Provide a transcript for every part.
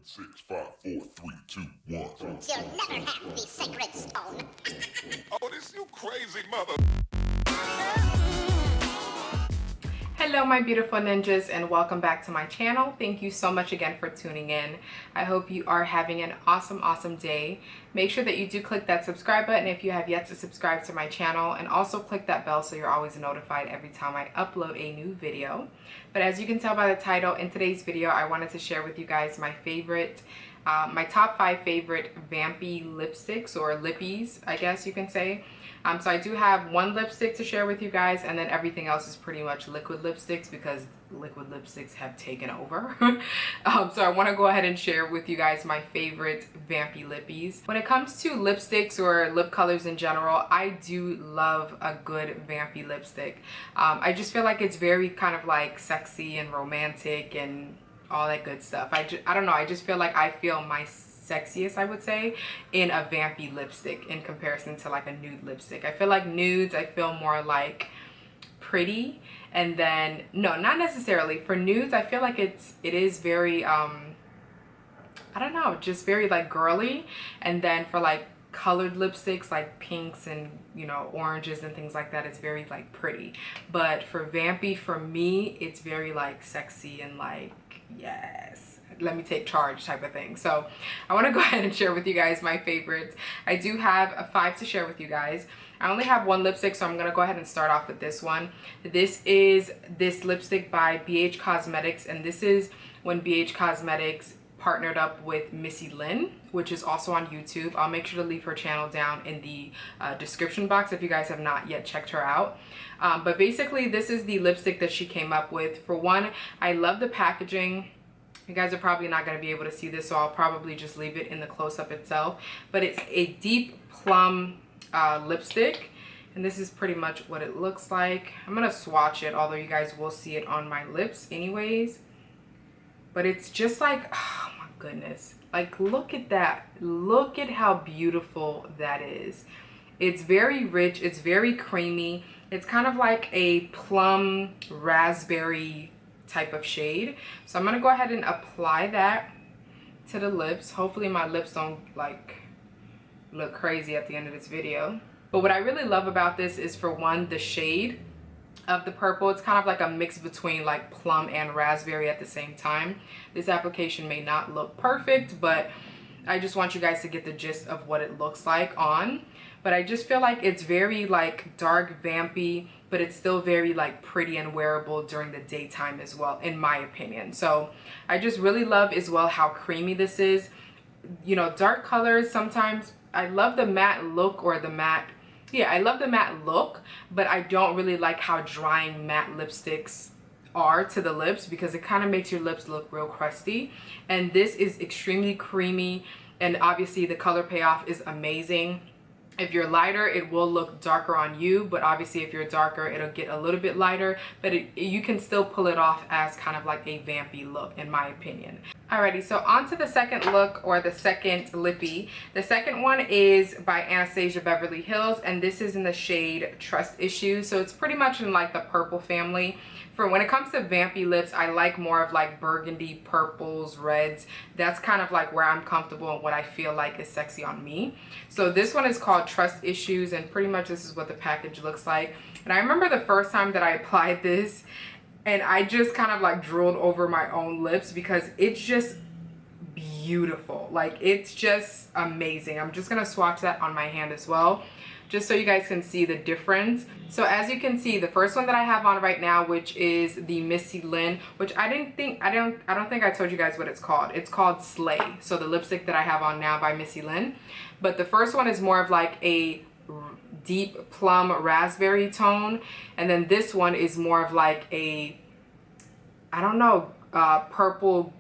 6, 5, 4, 3, 2, 1. You'll never have the sacred stone. Oh, this you crazy mother. Hello my beautiful ninjas, and welcome back to my channel. Thank you so much again for tuning in. I hope you are having an awesome day. Make sure that you do click that subscribe button if you have yet to subscribe to my channel, and also click that bell so you're always notified every time I upload a new video. But as you can tell by the title, in today's video I wanted to share with you guys my favorite my top 5 favorite Vampy lipsticks, or Lippies I guess you can say. So I do have one lipstick to share with you guys, and then everything else is pretty much liquid lipsticks because liquid lipsticks have taken over. So I want to go ahead and share with you guys my favorite Vampy Lippies. When it comes to lipsticks or lip colors in general, I do love a good Vampy lipstick. I just feel like it's very kind of like sexy and romantic and all that good stuff. I don't know, I just feel like I feel my sexiest, I would say, in a Vampy lipstick in comparison to like a nude lipstick. I feel like nudes, I feel more like pretty, and then no, not necessarily. For nudes, I feel like it is very I don't know, just very like girly. And then for like colored lipsticks like pinks and, you know, oranges and things like that, it's very like pretty. But for Vampy, for me, it's very like sexy and like, yes, let me take charge type of thing. So I want to go ahead and share with you guys my favorites. I do have a 5 to share with you guys. I only have one lipstick, so I'm going to go ahead and start off with this one. This is this lipstick by BH Cosmetics, and this is when BH Cosmetics partnered up with Missy Lynn, which is also on YouTube. I'll make sure to leave her channel down in the description box if you guys have not yet checked her out. But basically, this is the lipstick that she came up with. For one, I love the packaging. You guys are probably not going to be able to see this, so I'll probably just leave it in the close-up itself. But it's a deep plum lipstick, and this is pretty much what it looks like. I'm going to swatch it, although you guys will see it on my lips anyways. But it's just like, oh my goodness. Like, look at that. Look at how beautiful that is. It's very rich. It's very creamy. It's kind of like a plum raspberry type of shade. So I'm going to go ahead and apply that to the lips. Hopefully my lips don't like look crazy at the end of this video. But what I really love about this is, for one, the shade of the purple. It's kind of like a mix between like plum and raspberry at the same time. This application may not look perfect, but I just want you guys to get the gist of what it looks like on. But I just feel like it's very like dark vampy, but it's still very like pretty and wearable during the daytime as well, in my opinion. So I just really love as well how creamy this is. You know, dark colors, sometimes I love the matte look, or the matte, yeah, I love the matte look, but I don't really like how drying matte lipsticks are to the lips, because it kind of makes your lips look real crusty. And this is extremely creamy, and obviously the color payoff is amazing. If you're lighter, it will look darker on you, but obviously if you're darker, it'll get a little bit lighter, but you can still pull it off as kind of like a vampy look, in my opinion. Alrighty, so on to the second look, or the second lippy. The second one is by Anastasia Beverly Hills, and this is in the shade Trust Issues. So it's pretty much in like the purple family. For when it comes to vampy lips, I like more of like burgundy, purples, reds. That's kind of like where I'm comfortable and what I feel like is sexy on me. So this one is called Trust Issues, and pretty much this is what the package looks like. And I remember the first time that I applied this, and I just kind of like drooled over my own lips because it's just beautiful. Like, it's just amazing. I'm just gonna swatch that on my hand as well, just so you guys can see the difference. So as you can see, the first one that I have on right now, which is the Missy Lynn, which I don't think I told you guys what it's called. It's called Slay. So the lipstick that I have on now by Missy Lynn. But the first one is more of like a deep plum raspberry tone, and then this one is more of like a, I don't know, purple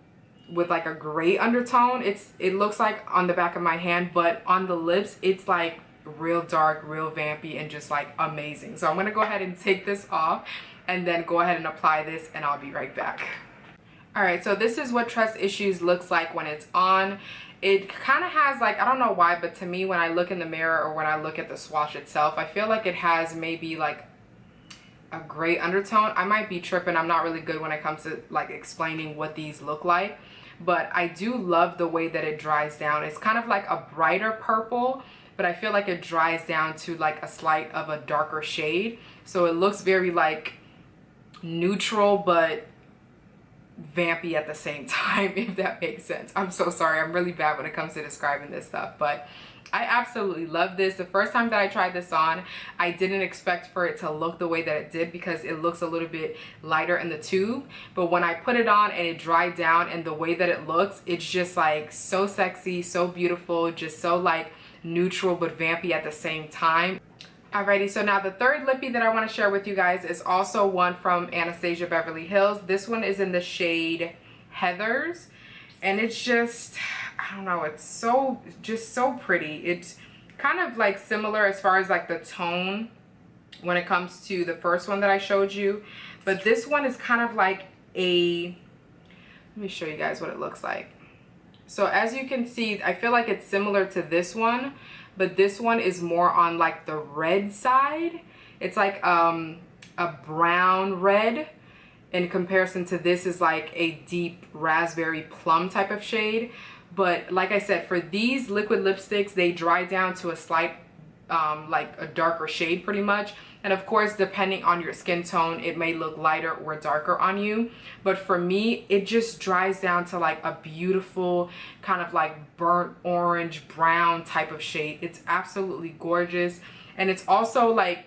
with like a gray undertone. It looks like on the back of my hand, but on the lips it's like real dark, real vampy, and just like amazing. So I'm gonna go ahead and take this off and then go ahead and apply this, and I'll be right back. Alright, so this is what Trust Issues looks like when it's on. It kind of has like, I don't know why, but to me when I look in the mirror or when I look at the swatch itself, I feel like it has maybe like a gray undertone. I might be tripping. I'm not really good when it comes to like explaining what these look like. but I do love the way that it dries down. It's kind of like a brighter purple, but I feel like it dries down to like a slight of a darker shade. So it looks very like neutral, but vampy at the same time, if that makes sense. I'm so sorry. I'm really bad when it comes to describing this stuff, but I absolutely love this. The first time that I tried this on, I didn't expect for it to look the way that it did because it looks a little bit lighter in the tube. But when I put it on and it dried down and the way that it looks, it's just like so sexy, so beautiful, just so like neutral but vampy at the same time. Alrighty, so now the third lippy that I want to share with you guys is also one from Anastasia Beverly Hills. This one is in the shade Heathers, and it's just, I don't know, it's so, just so pretty. It's kind of like similar as far as like the tone when it comes to the first one that I showed you, but this one is kind of like a, let me show you guys what it looks like. So as you can see, I feel like it's similar to this one, but this one is more on like the red side. It's like a brown red in comparison to this is like a deep raspberry plum type of shade. But like I said, for these liquid lipsticks, they dry down to a slight like a darker shade pretty much. And of course, depending on your skin tone, it may look lighter or darker on you. But for me, it just dries down to like a beautiful kind of like burnt orange brown type of shade. It's absolutely gorgeous. And it's also like,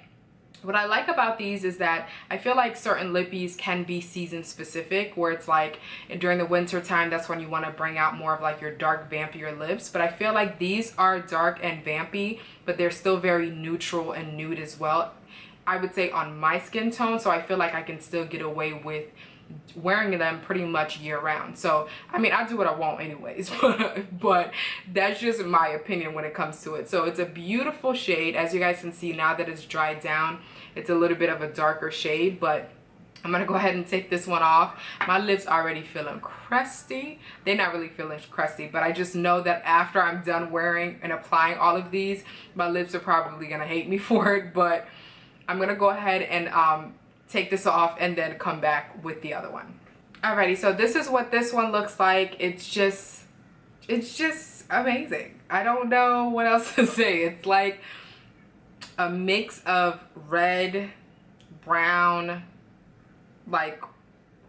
what I like about these is that I feel like certain lippies can be season specific, where it's like during the winter time, that's when you want to bring out more of like your dark vampier lips. But I feel like these are dark and vampy, but they're still very neutral and nude as well, I would say, on my skin tone. So I feel like I can still get away with wearing them pretty much year round. So I mean, I do what I want anyways, but that's just my opinion when it comes to it. So it's a beautiful shade. As you guys can see, now that it's dried down, it's a little bit of a darker shade, but I'm gonna go ahead and take this one off. My lips already feeling crusty. They're not really feeling crusty, but I just know that after I'm done wearing and applying all of these, my lips are probably gonna hate me for it. But I'm gonna go ahead and take this off and then come back with the other one. Alrighty, so this is what this one looks like. It's just amazing. I don't know what else to say. It's like a mix of red, brown, like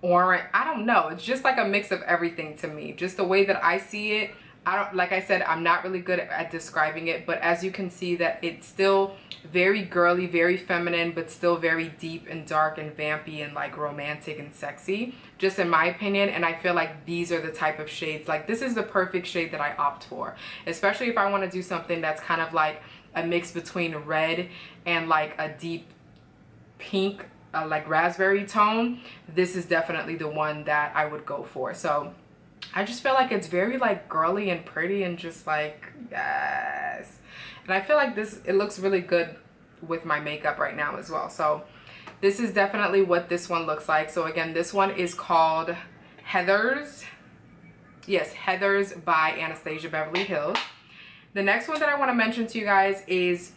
orange. I don't know. It's just like a mix of everything to me. Just the way that I see it. Like I said, I'm not really good at describing it, but as you can see that it's still very girly, very feminine, but still very deep and dark and vampy and like romantic and sexy, just in my opinion. And I feel like these are the type of shades, like this is the perfect shade that I opt for, especially if I want to do something that's kind of like a mix between red and like a deep pink, like raspberry tone. This is definitely the one that I would go for. So I just feel like it's very like girly and pretty and just like, yes. And I feel like it looks really good with my makeup right now as well. So this is definitely what this one looks like. So again, this one is called Heathers. Yes, Heathers by Anastasia Beverly Hills. The next one that I want to mention to you guys is,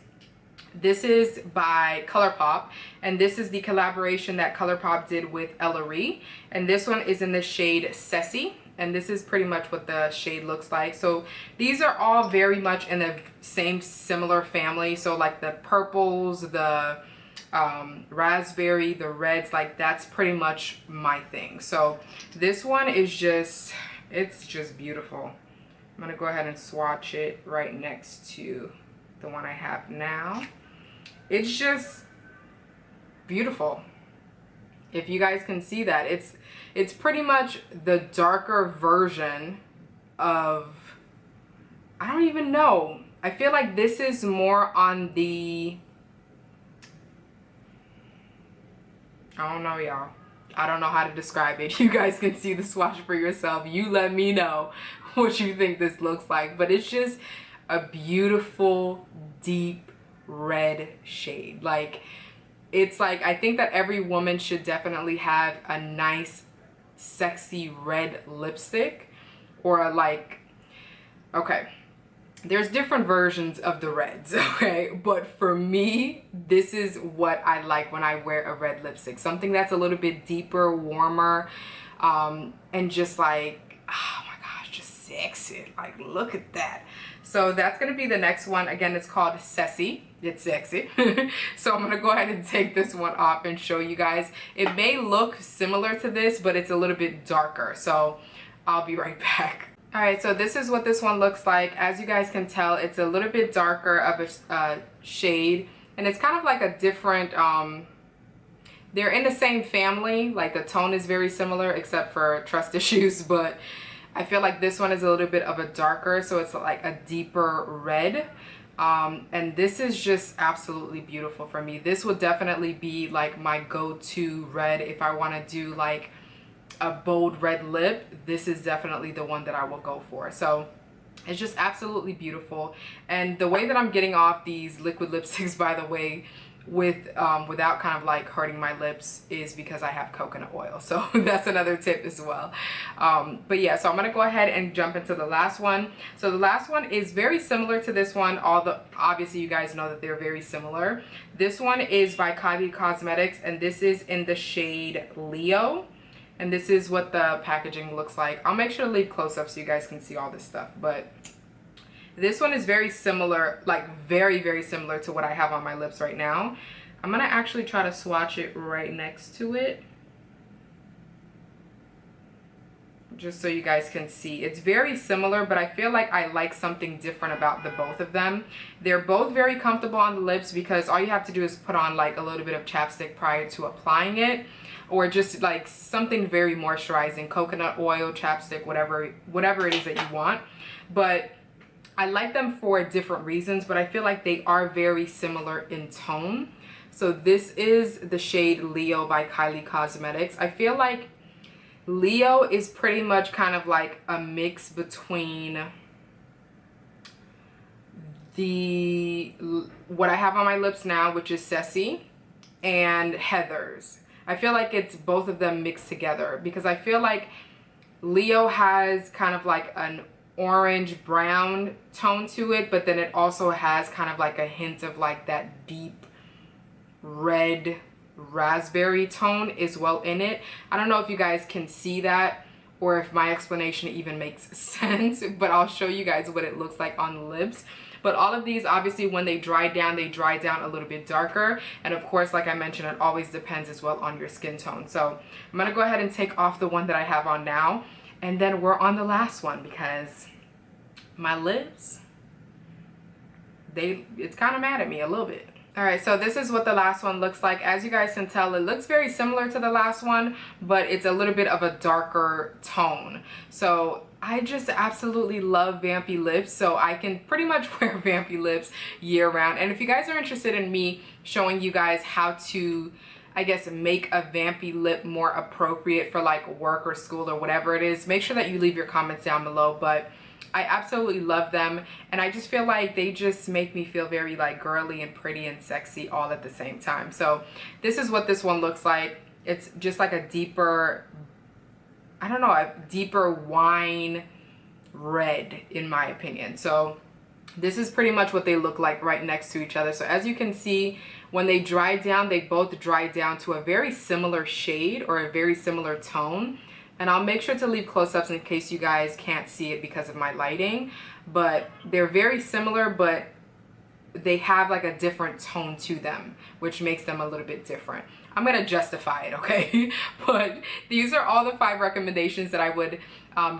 this is by ColourPop, and this is the collaboration that ColourPop did with Ellery. And this one is in the shade Ceci. And this is pretty much what the shade looks like. So these are all very much in the same similar family. So like the purples, the raspberry, the reds, like that's pretty much my thing. So this one is just, it's just beautiful. I'm gonna go ahead and swatch it right next to the one I have now. It's just beautiful. If you guys can see that, it's pretty much the darker version of, I don't even know. I feel like this is more on the, I don't know, y'all. I don't know how to describe it. You guys can see the swatch for yourself. You let me know what you think this looks like. But it's just a beautiful, deep red shade. Like, it's like, I think that every woman should definitely have a nice, sexy red lipstick, or like, okay, there's different versions of the reds, okay, but for me, this is what I like when I wear a red lipstick, something that's a little bit deeper, warmer, and just like, oh my sexy. Like, look at that. So that's gonna be the next one. Again, it's called Sexy. It's sexy. So I'm gonna go ahead and take this one off and show you guys. It may look similar to this, but it's a little bit darker. So I'll be right back. All right, so this is what this one looks like. As you guys can tell, it's a little bit darker of a shade, and it's kind of like a different, they're in the same family. Like, the tone is very similar except for trust issues, but I feel like this one is a little bit of a darker, so it's like a deeper red. And this is just absolutely beautiful for me. This would definitely be like my go-to red if I want to do like a bold red lip. This is definitely the one that I will go for. So it's just absolutely beautiful. And the way that I'm getting off these liquid lipsticks, by the way, without kind of like hurting my lips, is because I have coconut oil. So that's another tip as well. But yeah, so I'm gonna go ahead and jump into the last one. So the last one is very similar to this one. Obviously you guys know that they're very similar. This one is by Kylie Cosmetics, and this is in the shade Leo. And this is what the packaging looks like. I'll make sure to leave close up so you guys can see all this stuff. But this one is very similar, like very, very similar to what I have on my lips right now. I'm gonna actually try to swatch it right next to it, just so you guys can see. It's very similar, but I feel like I like something different about the both of them. They're both very comfortable on the lips because all you have to do is put on like a little bit of chapstick prior to applying it, or just like something very moisturizing, coconut oil, chapstick, whatever it is that you want. But I like them for different reasons, but I feel like they are very similar in tone. So this is the shade Leo by Kylie Cosmetics. I feel like Leo is pretty much kind of like a mix between what I have on my lips now, which is Ceci, and Heather's. I feel like it's both of them mixed together, because I feel like Leo has kind of like an orange brown tone to it, but then it also has kind of like a hint of like that deep red raspberry tone as well in it. I don't know if you guys can see that or if my explanation even makes sense, but I'll show you guys what it looks like on the lips. But all of these, obviously, when they dry down a little bit darker. And of course, like I mentioned, it always depends as well on your skin tone. So I'm gonna go ahead and take off the one that I have on now, and then we're on the last one, because my lips, it's kind of mad at me a little bit. All right, so this is what the last one looks like. As you guys can tell, it looks very similar to the last one, but it's a little bit of a darker tone. So I just absolutely love Vampy lips, so I can pretty much wear Vampy lips year round. And if you guys are interested in me showing you guys how to, I guess, make a Vampy lip more appropriate for like work or school or whatever it is, make sure that you leave your comments down below. But I absolutely love them, and I just feel like they just make me feel very like girly and pretty and sexy all at the same time. So this is what this one looks like. It's just like a deeper, I don't know, a deeper wine red in my opinion. So this is pretty much what they look like right next to each other. So as you can see, when they dry down, they both dry down to a very similar shade or a very similar tone. And I'll make sure to leave close-ups in case you guys can't see it because of my lighting. But they're very similar, but they have like a different tone to them, which makes them a little bit different. I'm gonna justify it, okay? But these are all the 5 recommendations that I would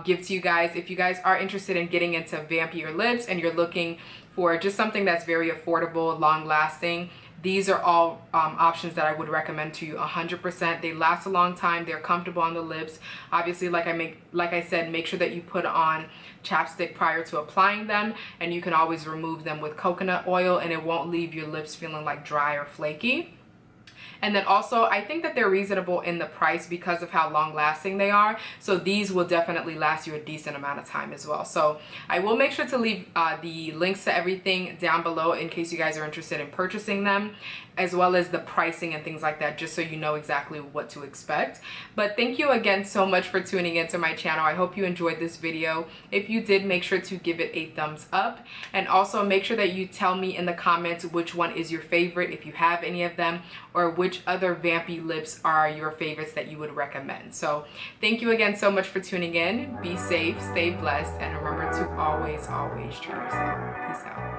give to you guys. If you guys are interested in getting into vampier lips and you're looking for just something that's very affordable, long-lasting, these are all options that I would recommend to you 100%. They last a long time. They're comfortable on the lips. Obviously, like I said, make sure that you put on chapstick prior to applying them, and you can always remove them with coconut oil, and it won't leave your lips feeling like dry or flaky. And then also, I think that they're reasonable in the price because of how long lasting they are. So these will definitely last you a decent amount of time as well. So I will make sure to leave the links to everything down below in case you guys are interested in purchasing them, as well as the pricing and things like that, just so you know exactly what to expect. But thank you again so much for tuning into my channel. I hope you enjoyed this video. If you did, make sure to give it a thumbs up, and also make sure that you tell me in the comments which one is your favorite, if you have any of them, or which which other vampy lips are your favorites that you would recommend. So thank you again so much for tuning in. Be safe, stay blessed, and remember to always treat yourself. Peace out.